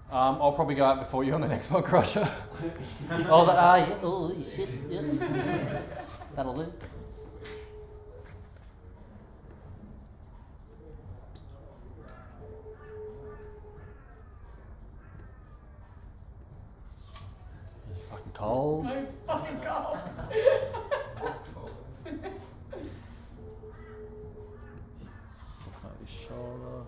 I'll probably go out before you on the next one, Crusher. I was like, yeah, oh shit, yeah. That'll do. It's fucking cold. No, it's fucking cold. It's cold. Maybe shoulder.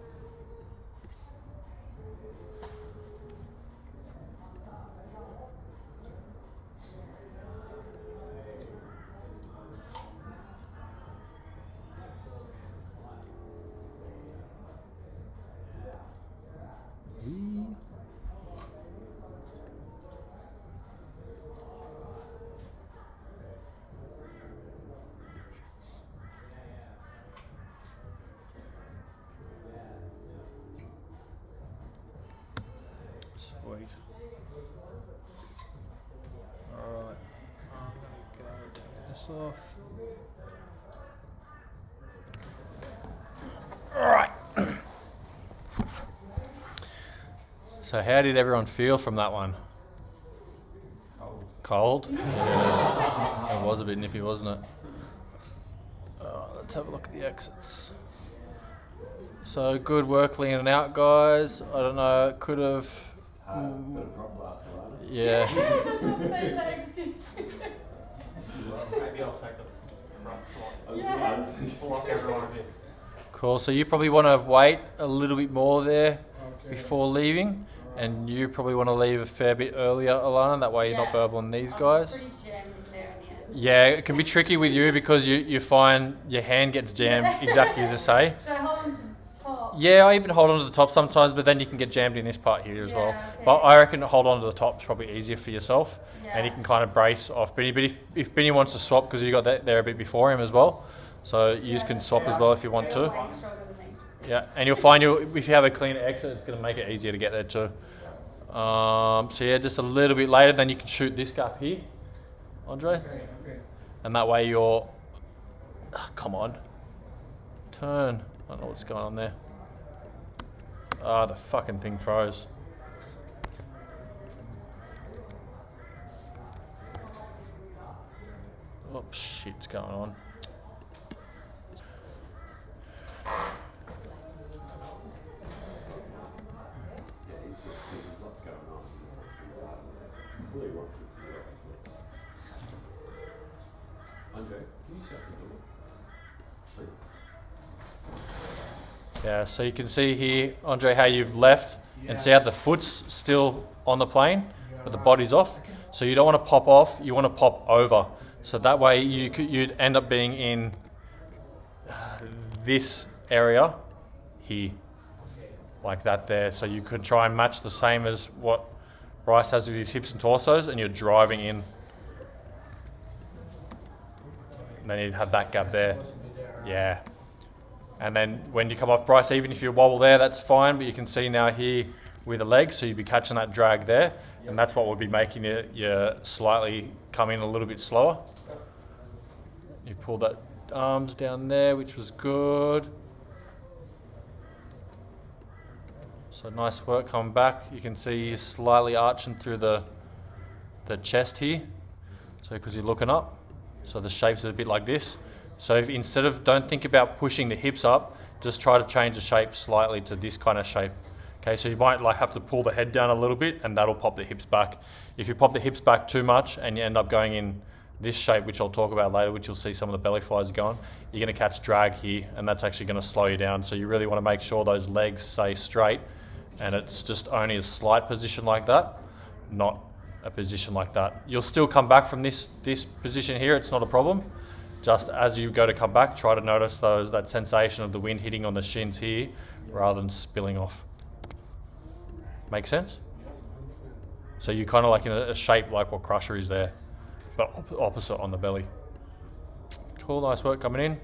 Sweet. Alright, I'm going to go turn this off. Alright. So how did everyone feel from that one? Cold? Yeah. It was a bit nippy, wasn't it? Let's have a look at the exits. So good work leaning out, guys. I don't know, it could have... Yeah. Maybe I'll take the front slot. Yeah. Block everyone a bit. Cool, so you probably want to wait a little bit more there before leaving, and you probably want to leave a fair bit earlier, Alana, that way you're not burbling these guys. Pretty jammed in there in the end. Yeah, it can be tricky with you because you find your hand gets jammed exactly as I say. Should I hold on to the top? Yeah, I even hold on to the top sometimes, but then you can get jammed in this part here as well. Okay. But I reckon hold on to the top is probably easier for yourself, and you Yeah. can kind of brace off Benny. But if Benny wants to swap, because you got that there a bit before him as well, so you can swap as well if you want to. Way stronger than me. Yeah, and you'll find if you have a clean exit, it's going to make it easier to get there too. So yeah, just a little bit later, then you can shoot this gap here, Andre, Okay. and that way you're. Come on, turn. I don't know what's going on there. Ah, the fucking thing froze. Oh shit's going on. Yeah, he's just, this is what's going on. He just wants to do that. He really wants this to be obviously. Andre, can you shut the door? Please. Yeah, so you can see here, Andre, how you've left, and see how the foot's still on the plane, but the body's off. So you don't want to pop off, you want to pop over. So that way you'd end up being in this area here, like that there. So you could try and match the same as what Bryce has with his hips and torsos, and you're driving in. And then you'd have that gap there. Yeah. And then when you come off Bryce, even if you wobble there, that's fine, but you can see now here with the legs, so you'd be catching that drag there, and that's what would be making you slightly come in a little bit slower. You pulled that arms down there, which was good. So nice work coming back. You can see you're slightly arching through the chest here, so because you're looking up, so the shape's a bit like this. So if instead of, don't think about pushing the hips up, just try to change the shape slightly to this kind of shape. Okay, so you might like have to pull the head down a little bit, and that'll pop the hips back. If you pop the hips back too much and you end up going in this shape, which I'll talk about later, which you'll see some of the belly flies going, you're going to catch drag here, and that's actually going to slow you down. So you really want to make sure those legs stay straight, and it's just only a slight position like that, not a position like that. You'll still come back from this position here, it's not a problem. Just as you go to come back, try to notice that sensation of the wind hitting on the shins here rather than spilling off. Make sense? So you're kind of like in a shape like what Crusher is there, but opposite on the belly. Cool, nice work coming in.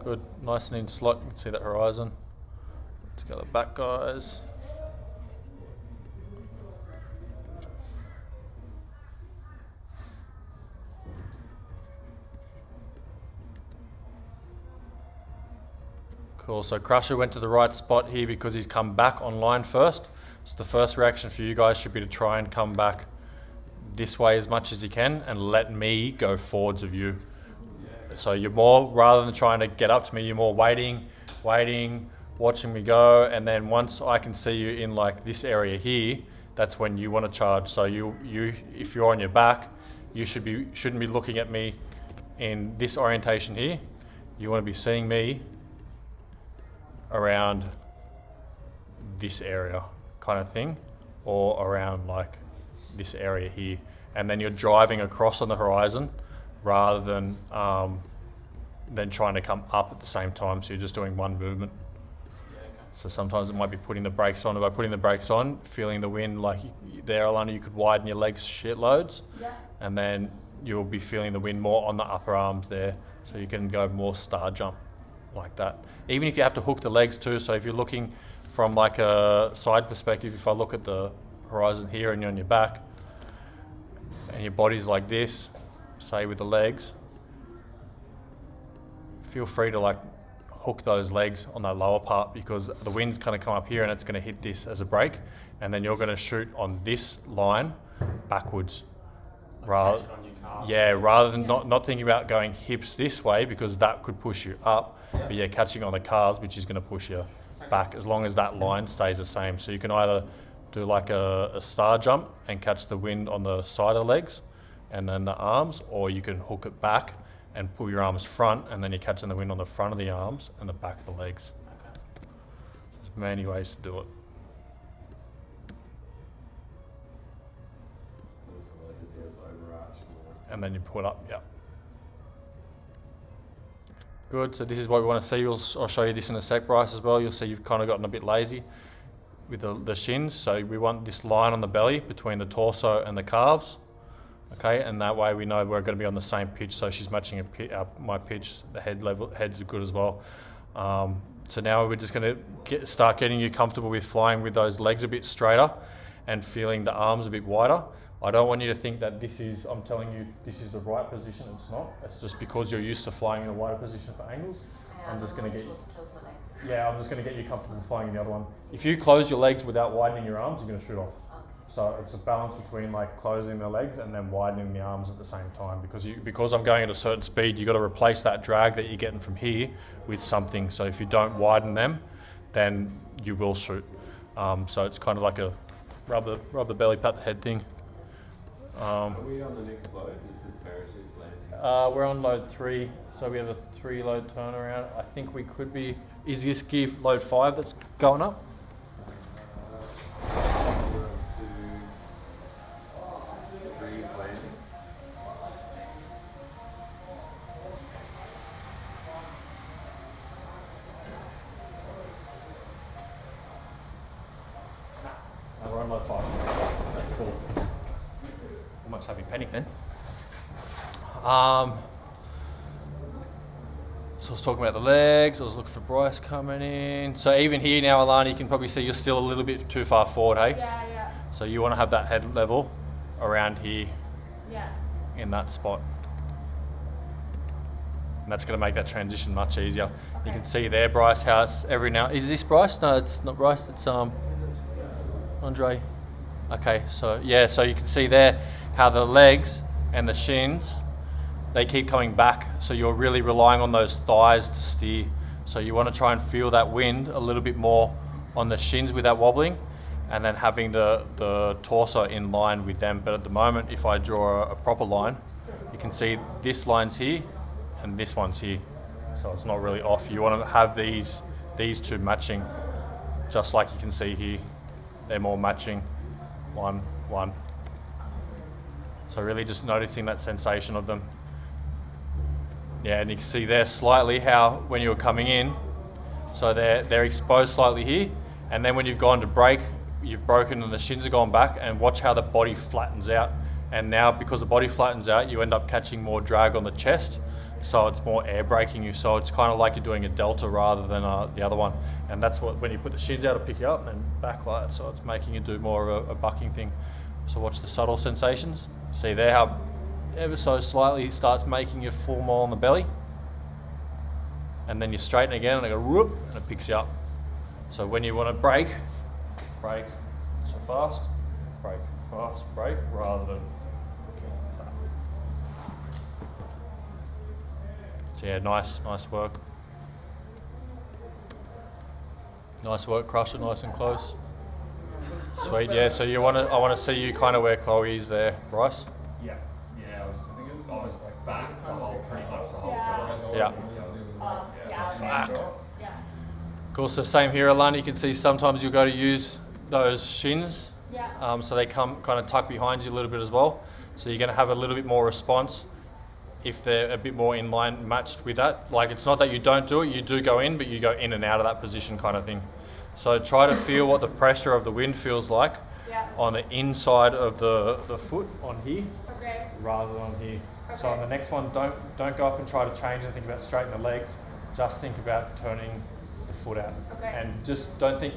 Good, nice and in slot, you can see that horizon. Let's go the back, guys. Cool, so Crusher went to the right spot here because he's come back online first. So the first reaction for you guys should be to try and come back this way as much as you can and let me go forwards of you. So you're more, rather than trying to get up to me, you're more waiting, watching me go, and then once I can see you in like this area here, that's when you want to charge. So you if you're on your back, you shouldn't be looking at me in this orientation here. You want to be seeing me around this area kind of thing, or around like this area here, and then you're driving across on the horizon rather than trying to come up at the same time, so you're just doing one movement. So sometimes it might be putting the brakes on, and by putting the brakes on, feeling the wind, like there, Alana, you could widen your legs shitloads, and then you'll be feeling the wind more on the upper arms there, so you can go more star jump like that. Even if you have to hook the legs too, so if you're looking from like a side perspective, if I look at the horizon here and you're on your back, and your body's like this, say with the legs, feel free to like hook those legs on that lower part, because the wind's going to come up here and it's going to hit this as a brake, and then you're going to shoot on this line backwards. Rather than not thinking about going hips this way, because that could push you up, but yeah, catching on the cars, which is going to push you back, as long as that line stays the same. So you can either do like a star jump and catch the wind on the side of the legs and then the arms, or you can hook it back and pull your arms front, and then you're catching the wind on the front of the arms and the back of the legs. There's many ways to do it. And then you pull it up, yeah. Good, so this is what we want to see. I'll show you this in a sec, Bryce, as well. You'll see you've kind of gotten a bit lazy with the shins. So we want this line on the belly between the torso and the calves. Okay, and that way we know we're going to be on the same pitch. So she's matching my pitch. The heads are good as well. So now we're just going to start getting you comfortable with flying with those legs a bit straighter and feeling the arms a bit wider. I don't want you to think that I'm telling you this is the right position. It's not. It's just because you're used to flying in a wider position for angles. I'm just going to get you. I'm just going to get you comfortable flying in the other one. If you close your legs without widening your arms, you're going to shoot off. Okay. So it's a balance between like closing the legs and then widening the arms at the same time, because I'm going at a certain speed, you've got to replace that drag that you're getting from here with something. So if you don't widen them, then you will shoot. So it's kind of like a rub the belly, pat the head thing. Are we on the next load? Is this parachutes landing? We're on load 3, so we have a 3 load turnaround. I think we could be. Is this gear load 5 that's going up? We're up to 3's landing. No, we're on load 5. That's cool. Almost having panic then. So I was talking about the legs, I was looking for Bryce coming in. So even here now, Alana, you can probably see you're still a little bit too far forward, hey? Yeah. So you want to have that head level around here. Yeah. In that spot. And that's going to make that transition much easier. Okay. You can see there, Bryce, how it's every now... Is this Bryce? No, it's not Bryce, it's Andre. Okay, so yeah, so you can see there how the legs and the shins, they keep coming back, so you're really relying on those thighs to steer. So you want to try and feel that wind a little bit more on the shins without wobbling, and then having the torso in line with them. But at the moment, if I draw a proper line, you can see this line's here and this one's here, so it's not really off. You want to have these two matching, just like you can see here. They're more matching, one. So really just noticing that sensation of them. Yeah, and you can see there slightly how when you were coming in, so they're exposed slightly here, and then when you've gone to brake, you've broken and the shins are gone back, and watch how the body flattens out. And now because the body flattens out, you end up catching more drag on the chest, so it's more air braking you. So it's kind of like you're doing a delta rather than the other one. And that's what, when you put the shins out, it'll pick you up and back like that, so it's making you do more of a bucking thing. So watch the subtle sensations. See there how ever so slightly starts making you fall more on the belly, and then you straighten again and it goes whoop, and it picks you up. So when you want to brake so fast, brake, rather than that. So yeah, nice work. Nice work, crush it nice and close. Sweet, yeah, so I want to see you kind of where Chloe is there, Bryce. Yeah, I was back pretty much the whole time. Yeah. Yeah. Cool, so same here, Alana, you can see sometimes you'll go to use those shins. Yeah. So they come kind of tuck behind you a little bit as well. So you're going to have a little bit more response if they're a bit more in line matched with that. Like, it's not that you don't do it, you do go in, but you go in and out of that position kind of thing. So try to feel what the pressure of the wind feels like on the inside of the foot on here, Okay. rather than on here. So Okay. on the next one, don't go up and try to change and think about straightening the legs. Just think about turning the foot out. Okay. And just don't think,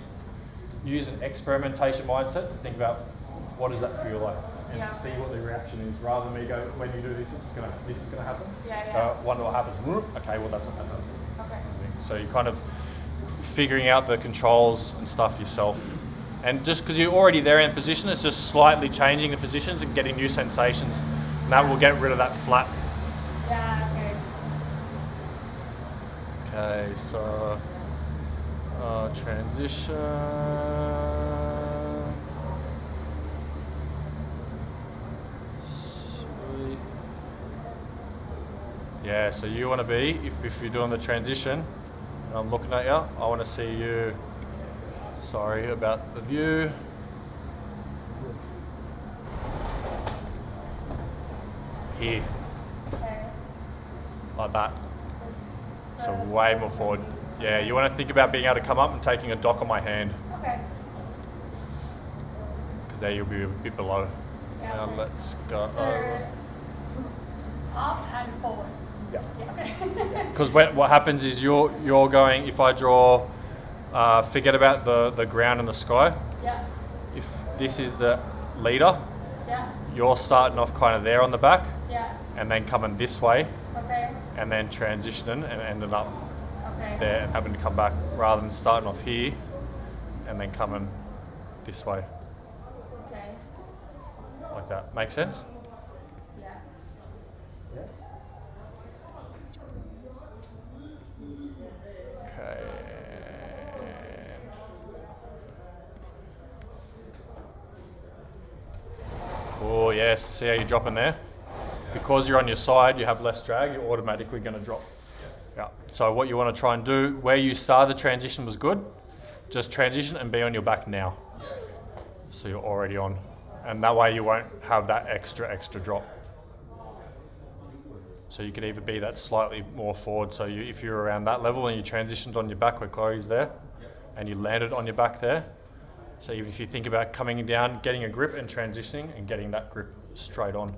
use an experimentation mindset to think about what does that feel like, and Yeah. see what the reaction is, rather than me go, when you do this, this is gonna happen. Yeah. Wonder what happens. Okay, well that's what that does. Okay. So you're kind of figuring out the controls and stuff yourself. And just because you're already there in position, it's just slightly changing the positions and getting new sensations. And that will get rid of that flat. Yeah. Okay. Okay, so transition. Sweet. Yeah, so you want to be, if you're doing the transition, and I'm looking at you, I want to see you, sorry about the view. Here, Okay. like that. So way more forward. Yeah, you want to think about being able to come up and taking a dock on my hand, Okay. because there you'll be a bit below. Yeah. Now let's go So, over. up and forward. Yeah. Yeah. Okay. Because what happens is you're going, if I draw, forget about the ground and the sky. Yeah. If this is the leader, Yeah. you're starting off kind of there on the back, Yeah. and then coming this way, Okay. and then transitioning and ending up Okay. there and having to come back, rather than starting off here and then coming this way, Okay. like that. Make sense? Yeah. Okay. Oh yes, see how you're dropping there? Because you're on your side, you have less drag, you're automatically going to drop. Yeah. So what you want to try and do, where you started the transition was good, just transition and be on your back now. So you're already on. And that way you won't have that extra drop. So you could either be that slightly more forward. So if you're around that level and you transitioned on your back where Chloe's there, and you landed on your back there. So even if you think about coming down, getting a grip and transitioning and getting that grip straight on,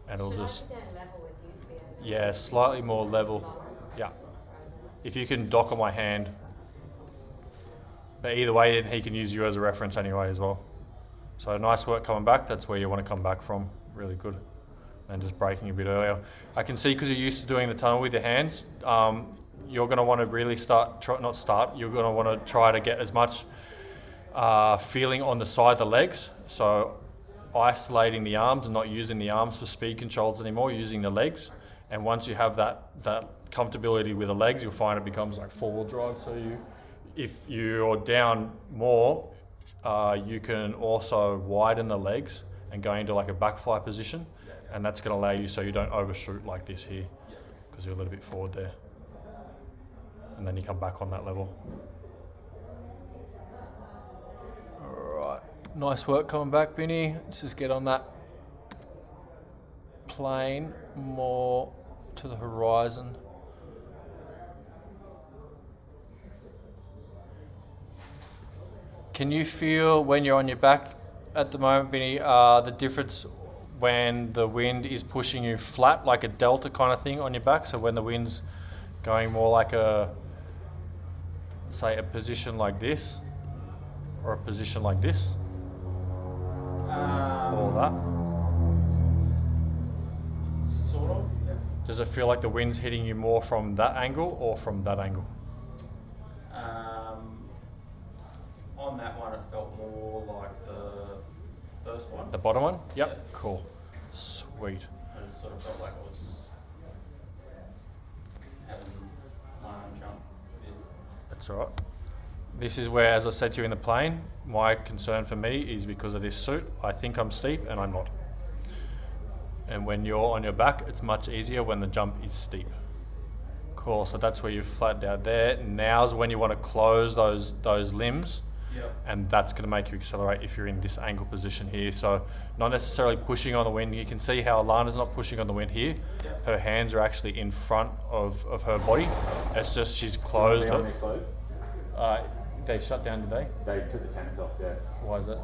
and it'll Should just, I stand level with you to be able to yeah, slightly more level. Yeah. If you can dock on my hand. But either way, then he can use you as a reference anyway as well. So nice work coming back. That's where you want to come back from. Really good. And just braking a bit earlier. I can see because you're used to doing the tunnel with your hands, you're going to want to really you're going to want to try to get as much feeling on the side of the legs. So isolating the arms and not using the arms for speed controls anymore, using the legs. And once you have that comfortability with the legs, you'll find it becomes like four-wheel drive. So if you're down more, you can also widen the legs and go into like a back fly position, and that's going to allow you so you don't overshoot like this here, because you're a little bit forward there, and then you come back on that level. All right, nice work coming back, Binny. Let's just get on that plane more to the horizon. Can you feel when you're on your back at the moment, Vinny, the difference when the wind is pushing you flat, like a delta kind of thing on your back? So when the wind's going more like say a position like this, or a position like this, or that? Sort of, yeah. Does it feel like the wind's hitting you more from that angle or from that angle? On that one, it felt more like the first one. The bottom one? Yep. Yeah. Cool. Sweet. I just sort of felt like I was having my own jump. That's all right. This is where, as I said to you in the plane, my concern for me is because of this suit. I think I'm steep and I'm not. And when you're on your back, it's much easier when the jump is steep. Cool, so that's where you've flattened out there. Now's when you want to close those limbs. Yep. And that's going to make you accelerate if you're in this angle position here. So not necessarily pushing on the wind. You can see how Alana's not pushing on the wind here. Yep. Her hands are actually in front of her body. It's just she's closed. on this load? They shut down today. They took the tents off, yeah. Why is that?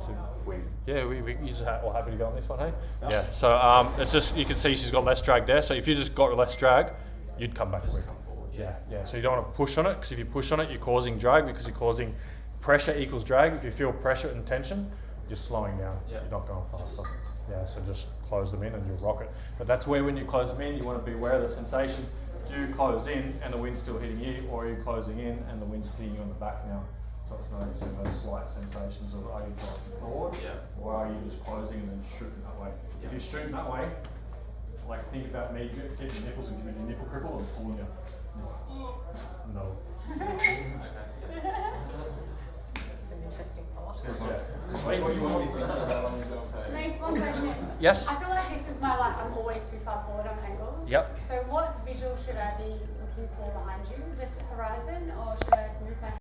Wind. Yeah, we just all happy to go on this one, hey? Yeah. So it's just, you can see she's got less drag there. So if you just got less drag, you'd come back quick. Come forward. Yeah. So you don't want to push on it, because if you push on it, you're causing drag, because you're causing pressure equals drag. If you feel pressure and tension, you're slowing down. Yeah. You're not going faster. Yeah. So just close them in and you'll rock it. But that's where, when you close them in, you want to be aware of the sensation. Do you close in and the wind's still hitting you, or are you closing in and the wind's hitting you on the back now? So it's noticing those slight sensations of, are you driving forward, or are you just closing and then shooting that way? If you're shooting that way, like think about me getting your nipples and giving you nipple cripple and pulling you. No. It's an interesting thought. What do you want me thinking about on the jump page? Next one question. Yes? I feel like this is my I'm always too far forward on angles. Yep. So what visual should I be looking for behind you? This horizon, or should I